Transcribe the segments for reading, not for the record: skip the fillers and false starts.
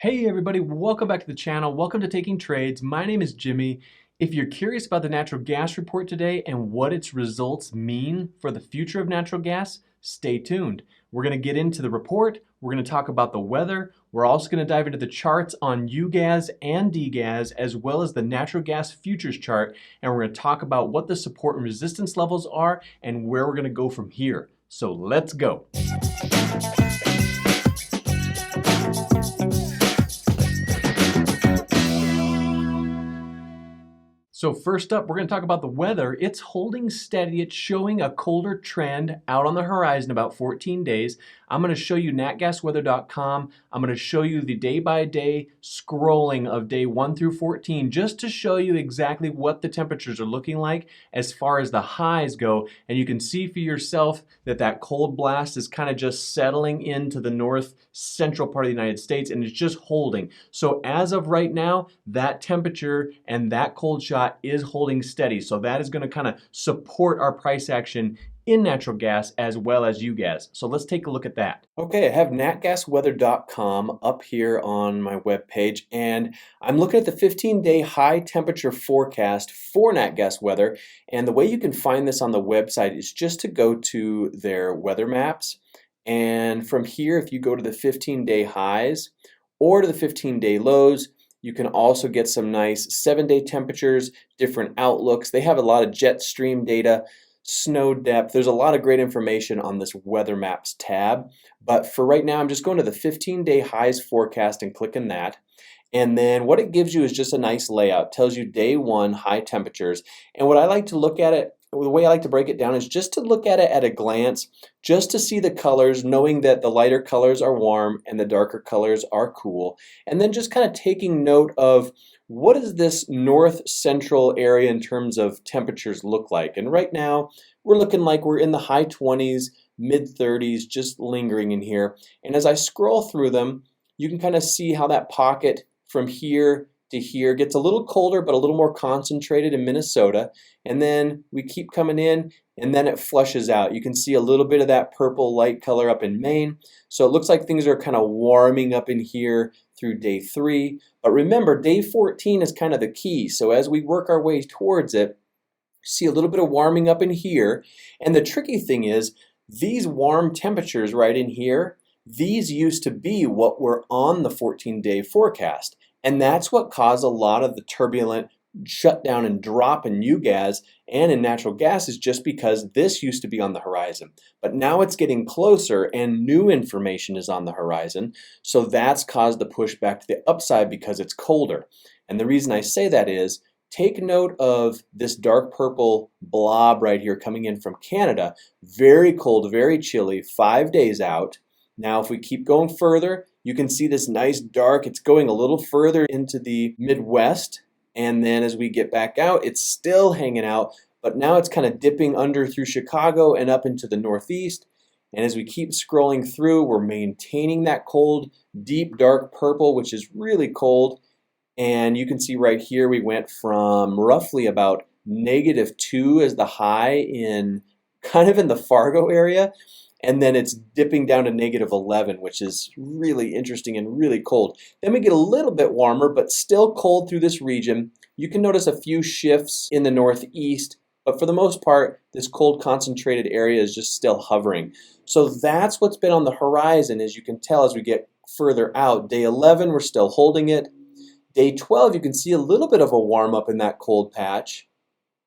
Hey everybody, welcome back to the channel. Welcome to Taking Trades. My name is Jimmy. If you're curious about the natural gas report today and what its results mean for the future of natural gas, stay tuned. We're going to get into the report. We're going to talk about the weather. We're also going to dive into the charts on UGAZ and DGAZ as well as the natural gas futures chart. And we're going to talk about what the support and resistance levels are and where we're going to go from here. So let's go. So first up, we're going to talk about the weather. It's holding steady. It's showing a colder trend out on the horizon about 14 days. I'm going to show you natgasweather.com. I'm going to show you the day-by-day scrolling of day 1 through 14 just to show you exactly what the temperatures are looking like as far as the highs go. And you can see for yourself that that cold blast is kind of just settling into the north central part of the United States and it's just holding. So as of right now, that temperature and that cold shot is holding steady. So that is going to kind of support our price action in natural gas as well as UGAZ. So let's take a look at that. Okay, I have natgasweather.com up here on my webpage, and I'm looking at the 15-day high temperature forecast for nat gas weather. And the way you can find this on the website is just to go to their weather maps. And from here, if you go to the 15-day highs or to the 15-day lows, you can also get some nice 7-day temperatures, different outlooks. They have a lot of jet stream data, snow depth. There's a lot of great information on this weather maps tab. But for right now, I'm just going to the 15-day highs forecast and clicking that. And then what it gives you is just a nice layout. It tells you day 1 high temperatures. And what I like to look at it, the way I like to break it down is just to look at it at a glance, just to see the colors, knowing that the lighter colors are warm and the darker colors are cool. And then just kind of taking note of what does this north central area in terms of temperatures look like. And right now, we're looking like we're in the high 20s, mid 30s, just lingering in here. And as I scroll through them, you can kind of see how that pocket from here to here gets a little colder but a little more concentrated in Minnesota, and then we keep coming in and then it flushes out. You can see a little bit of that purple light color up in Maine, so it looks like things are kind of warming up in here through day 3. But remember, day 14 is kind of the key, so as we work our way towards it, see a little bit of warming up in here. And the tricky thing is these warm temperatures right in here, these used to be what were on the 14-day forecast. And that's what caused a lot of the turbulent shutdown and drop in UGAZ and in natural gas, is just because this used to be on the horizon. But now it's getting closer and new information is on the horizon. So that's caused the push back to the upside because it's colder. And the reason I say that is, take note of this dark purple blob right here coming in from Canada. Very cold, very chilly, 5 days out. Now if we keep going further, you can see this nice dark, it's going a little further into the Midwest, and then as we get back out, it's still hanging out, but now it's kind of dipping under through Chicago and up into the Northeast. And as we keep scrolling through, we're maintaining that cold, deep dark purple, which is really cold. And you can see right here, we went from roughly about -2 as the high in kind of in the Fargo area. And then it's dipping down to -11, which is really interesting and really cold. Then we get a little bit warmer, but still cold through this region. You can notice a few shifts in the northeast, but for the most part, this cold concentrated area is just still hovering. So that's what's been on the horizon, as you can tell as we get further out. Day 11, we're still holding it. Day 12, you can see a little bit of a warm up in that cold patch.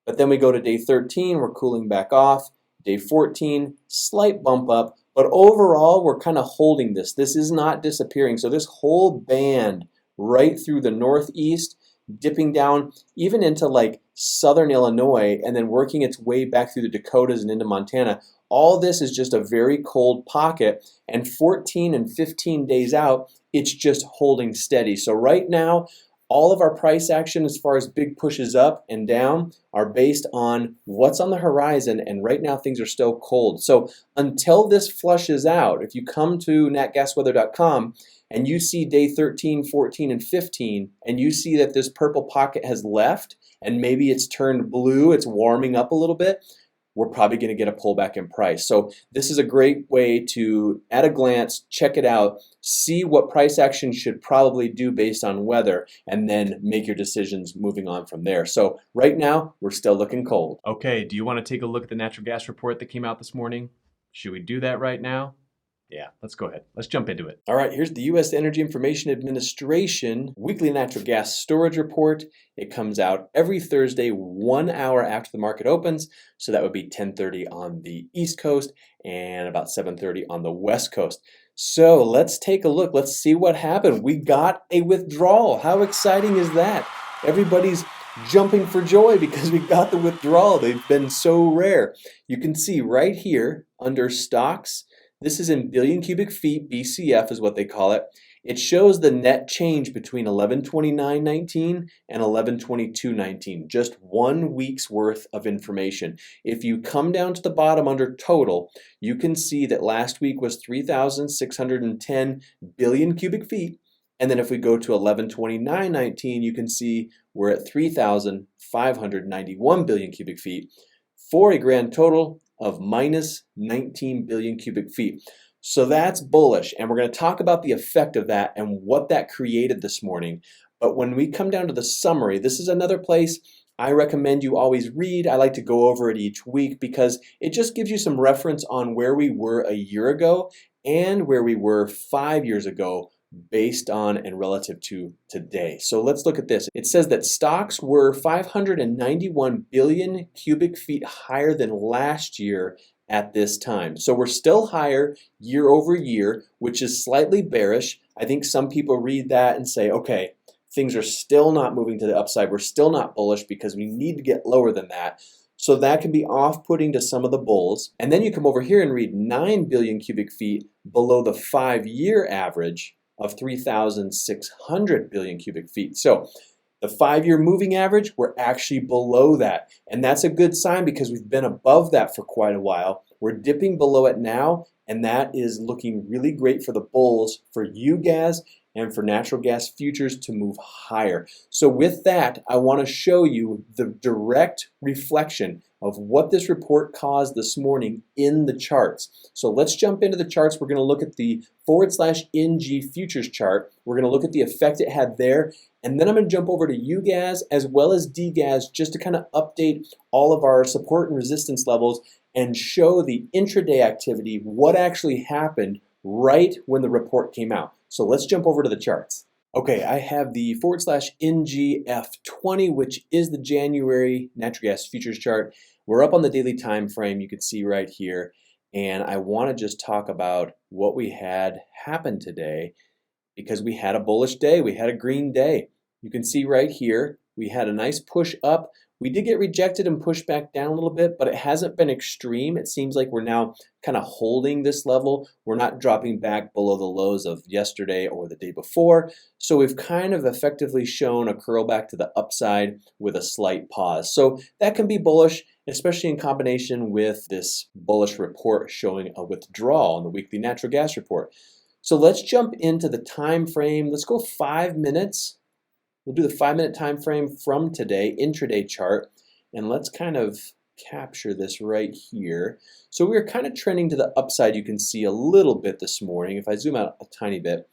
But then we go to day 13, we're cooling back off. Day 14, slight bump up, but overall we're kind of holding this. This is not disappearing. So this whole band right through the northeast, dipping down even into like southern Illinois and then working its way back through the Dakotas and into Montana. All this is just a very cold pocket, and 14 and 15 days out, it's just holding steady. So right now, all of our price action as far as big pushes up and down are based on what's on the horizon, and right now things are still cold. So until this flushes out, if you come to natgasweather.com and you see day 13, 14, and 15, and you see that this purple pocket has left and maybe it's turned blue, it's warming up a little bit, we're probably going to get a pullback in price. So this is a great way to, at a glance, check it out, see what price action should probably do based on weather, and then make your decisions moving on from there. So right now, we're still looking cold. Okay, do you want to take a look at the natural gas report that came out this morning? Should we do that right now? Yeah, let's go ahead. Let's jump into it. All right, here's the U.S. Energy Information Administration weekly natural gas storage report. It comes out every Thursday, 1 hour after the market opens. So that would be 10:30 on the East Coast and about 7:30 on the West Coast. So let's take a look. Let's see what happened. We got a withdrawal. How exciting is that? Everybody's jumping for joy because we got the withdrawal. They've been so rare. You can see right here under stocks, this is in billion cubic feet, BCF is what they call it. It shows the net change between 11/29/19 and 11/22/19, just 1 week's worth of information. If you come down to the bottom under total, you can see that last week was 3,610 billion cubic feet. And then if we go to 11/29/19, you can see we're at 3,591 billion cubic feet for a grand total of minus 19 billion cubic feet. So that's bullish, and we're going to talk about the effect of that and what that created this morning. But when we come down to the summary, this is another place I recommend you always read. I like to go over it each week because it just gives you some reference on where we were a year ago and where we were 5 years ago based on and relative to today. So let's look at this. It says that stocks were 591 billion cubic feet higher than last year at this time. So we're still higher year over year, which is slightly bearish. I think some people read that and say, okay, things are still not moving to the upside. We're still not bullish because we need to get lower than that. So that can be off-putting to some of the bulls. And then you come over here and read 9 billion cubic feet below the 5-year average of 3,600 billion cubic feet. So the 5-year moving average, we're actually below that. And that's a good sign because we've been above that for quite a while. We're dipping below it now, and that is looking really great for the bulls, for UGAZ, and for natural gas futures to move higher. So with that, I want to show you the direct reflection of what this report caused this morning in the charts. So let's jump into the charts. We're going to look at the /NG futures chart. We're going to look at the effect it had there. And then I'm going to jump over to UGAZ as well as DGAZ just to kind of update all of our support and resistance levels and show the intraday activity, what actually happened right when the report came out. So let's jump over to the charts. Okay, I have the /NGF20, which is the January natural gas futures chart. We're up on the daily time frame, you can see right here. And I want to just talk about what we had happen today because we had a bullish day. We had a green day. You can see right here, we had a nice push up. We did get rejected and pushed back down a little bit, but it hasn't been extreme. It seems like we're now kind of holding this level. We're not dropping back below the lows of yesterday or the day before. So we've kind of effectively shown a curl back to the upside with a slight pause. So that can be bullish, especially in combination with this bullish report showing a withdrawal in the weekly natural gas report. So let's jump into the time frame. Let's go 5 minutes. We'll do the 5-minute time frame from today, intraday chart, and let's kind of capture this right here. So we're kind of trending to the upside, you can see a little bit this morning. If I zoom out a tiny bit,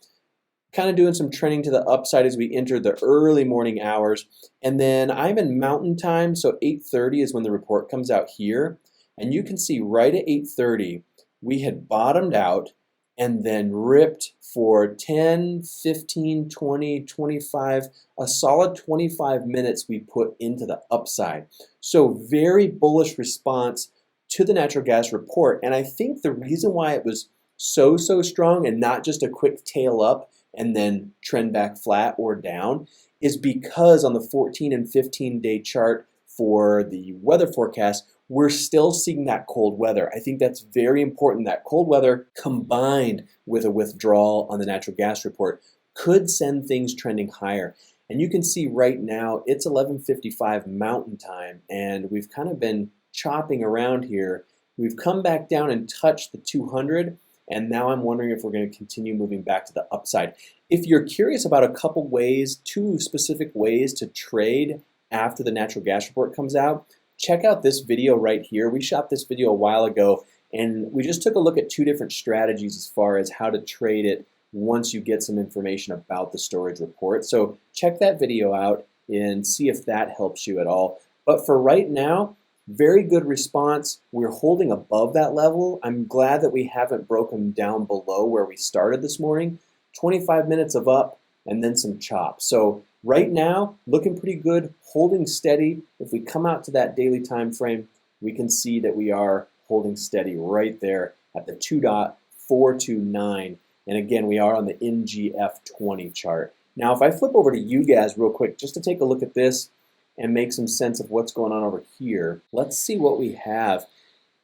kind of doing some trending to the upside as we enter the early morning hours. And then I'm in mountain time, so 8:30 is when the report comes out here. And you can see right at 8:30, we had bottomed out and then ripped for 10, 15, 20, 25, a solid 25 minutes we put into the upside. So very bullish response to the natural gas report. And I think the reason why it was so strong and not just a quick tail up and then trend back flat or down is because on the 14 and 15-day chart for the weather forecast, we're still seeing that cold weather. I think that's very important. That cold weather combined with a withdrawal on the natural gas report could send things trending higher. And you can see right now it's 11:55 mountain time and we've kind of been chopping around here. We've come back down and touched the 200 and now I'm wondering if we're going to continue moving back to the upside. If you're curious about a couple ways, 2 specific ways to trade after the natural gas report comes out, check out this video right here. We shot this video a while ago, and we just took a look at two different strategies as far as how to trade it once you get some information about the storage report. So check that video out and see if that helps you at all. But for right now, very good response. We're holding above that level. I'm glad that we haven't broken down below where we started this morning. 25 minutes of up and then some chop. So right now, looking pretty good, holding steady. If we come out to that daily time frame, we can see that we are holding steady right there at the 2.429. And again, we are on the NGF20 chart. Now, if I flip over to UGAZ real quick, just to take a look at this and make some sense of what's going on over here, let's see what we have.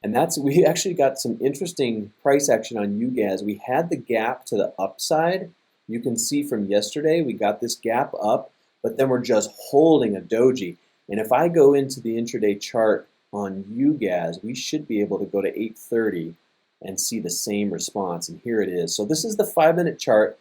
And we actually got some interesting price action on UGAZ. We had the gap to the upside. You can see from yesterday, we got this gap up, but then we're just holding a doji. And if I go into the intraday chart on UGAZ, we should be able to go to 830 and see the same response. And here it is. So this is the 5-minute chart.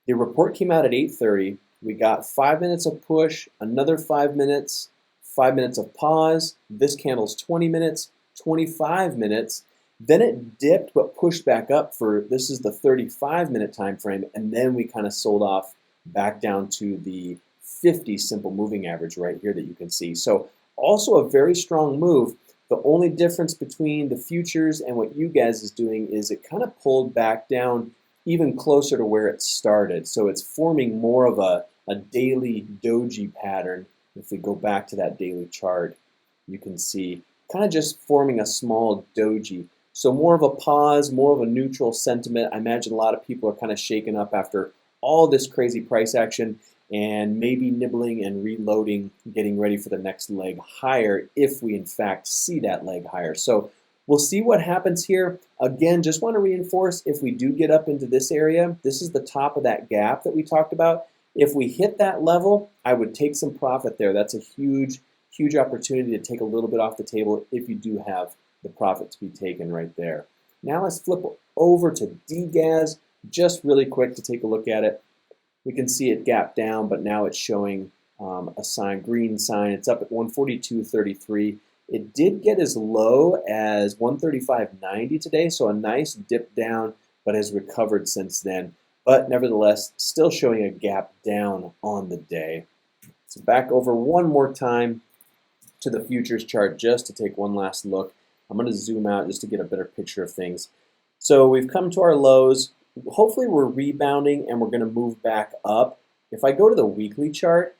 The report came out at 8:30. We got 5 minutes of push, another 5 minutes, 5 minutes of pause. This candle's 20 minutes, 25 minutes. Then it dipped but pushed back up for, this is the 35-minute time frame, and then we kind of sold off back down to the 50 simple moving average right here that you can see. So also a very strong move. The only difference between the futures and what UGAZ is doing is it kind of pulled back down even closer to where it started. So it's forming more of a daily doji pattern. If we go back to that daily chart, you can see kind of just forming a small doji. So more of a pause, more of a neutral sentiment. I imagine a lot of people are kind of shaken up after all this crazy price action and maybe nibbling and reloading, getting ready for the next leg higher if we in fact see that leg higher. So we'll see what happens here. Again, just want to reinforce, if we do get up into this area, this is the top of that gap that we talked about. If we hit that level, I would take some profit there. That's a huge, huge opportunity to take a little bit off the table if you do have the profit to be taken right there. Now let's flip over to DGAZ, just really quick to take a look at it. We can see it gap down, but now it's showing a sign, green sign. It's up at 142.33. It did get as low as 135.90 today, so a nice dip down, but has recovered since then. But nevertheless, still showing a gap down on the day. So back over one more time to the futures chart just to take one last look. I'm going to zoom out just to get a better picture of things. So we've come to our lows. Hopefully we're rebounding and we're going to move back up. If I go to the weekly chart,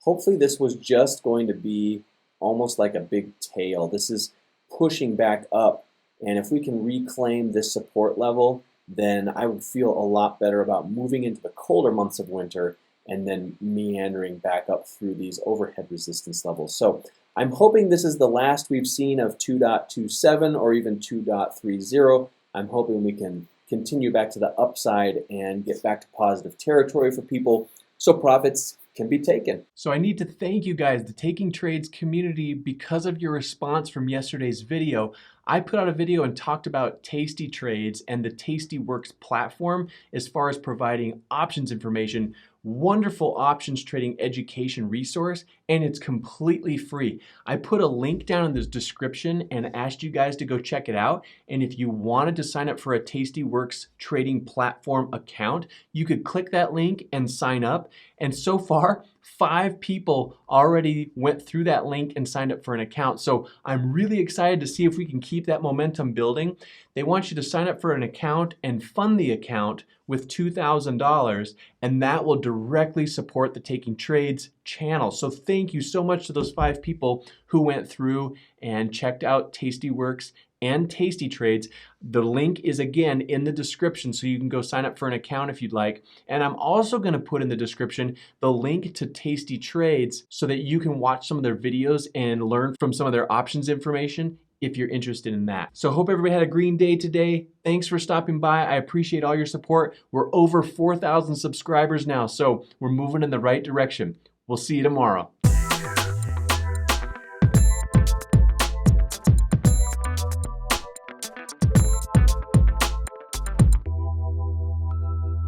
hopefully this was just going to be almost like a big tail. This is pushing back up, and if we can reclaim this support level, then I would feel a lot better about moving into the colder months of winter and then meandering back up through these overhead resistance levels. So I'm hoping this is the last we've seen of 2.27 or even 2.30. I'm hoping we can continue back to the upside and get back to positive territory for people so profits can be taken. So I need to thank you guys, the Taking Trades community, because of your response from yesterday's video. I put out a video and talked about Tasty Trades and the Tastyworks platform as far as providing options information. Wonderful options trading education resource, and it's completely free. I put a link down in the description and asked you guys to go check it out. And if you wanted to sign up for a Tastyworks trading platform account, you could click that link and sign up. And so far, 5 people already went through that link and signed up for an account. So I'm really excited to see if we can keep that momentum building. They want you to sign up for an account and fund the account with $2,000, and that will directly support the Taking Trades channel. So thank you so much to those 5 people who went through and checked out Tastyworks and Tasty Trades. The link is again in the description, so you can go sign up for an account if you'd like. And I'm also going to put in the description the link to Tasty Trades so that you can watch some of their videos and learn from some of their options information if you're interested in that. So hope everybody had a green day today. Thanks for stopping by. I appreciate all your support. We're over 4,000 subscribers now, so we're moving in the right direction. We'll see you tomorrow.